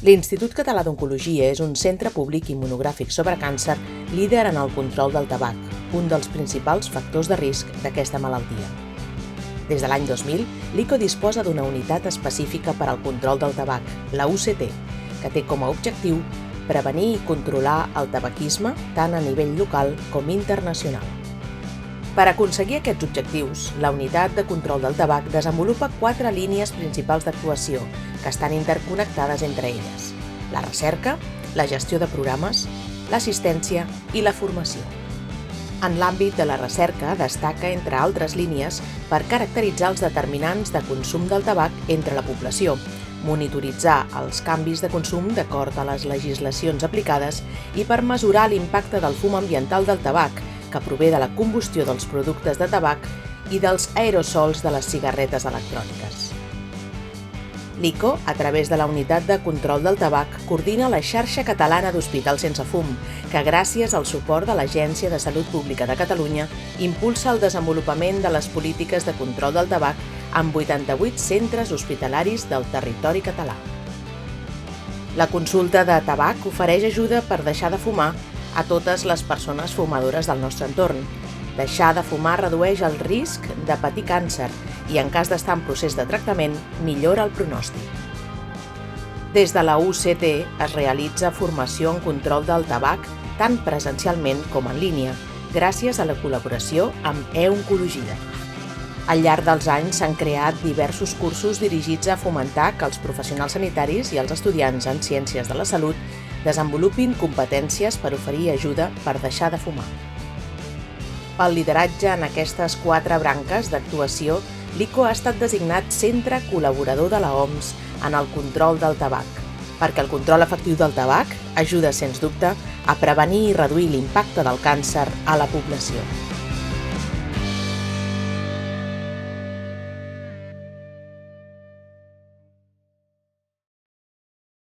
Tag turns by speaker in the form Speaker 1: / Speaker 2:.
Speaker 1: L'Institut Català d'Oncologia és un centre públic i monogràfic sobre càncer líder en el control del tabac, un dels principals factors de risc d'aquesta malaltia. Des de l'any 2000, l'ICO disposa d'una unitat específica per al control del tabac, la UCT, que té com a objectiu prevenir i controlar el tabaquisme tant a nivell local com internacional. Per aconseguir aquests objectius, la Unitat de Control del Tabac desenvolupa 4 línies principals d'actuació que estan interconnectades entre elles: la recerca, la gestió de programes, l'assistència i la formació. En l'àmbit de la recerca destaca, entre altres línies, per caracteritzar els determinants de consum del tabac entre la població, monitoritzar els canvis de consum d'acord a les legislacions aplicades i per mesurar l'impacte del fum ambiental del tabac, que prové de la combustió dels productes de tabac i dels aerosols de les cigarretes electròniques. L'ICO, a través de la Unitat de Control del Tabac, coordina la xarxa catalana d'hospitals sense fum, que gràcies al suport de l'Agència de Salut Pública de Catalunya impulsa el desenvolupament de les polítiques de control del tabac en 88 centres hospitalaris del territori català. La consulta de tabac ofereix ajuda per deixar de fumar a totes les persones fumadores del nostre entorn. Deixar de fumar redueix el risc de patir càncer i, en cas d'estar en procés de tractament, millora el pronòstic. Des de la UCT es realitza formació en control del tabac tant presencialment com en línia, gràcies a la col·laboració amb e-Oncologia. Al llarg dels anys s'han creat diversos cursos dirigits a fomentar que els professionals sanitaris i els estudiants en ciències de la salut desenvolupin competències per oferir ajuda per deixar de fumar. Pel lideratge en aquestes 4 branques d'actuació, l'ICO ha estat designat Centre Col·laborador de la OMS en el control del tabac, perquè el control efectiu del tabac ajuda, sens dubte, a prevenir i reduir l'impacte del càncer a la població.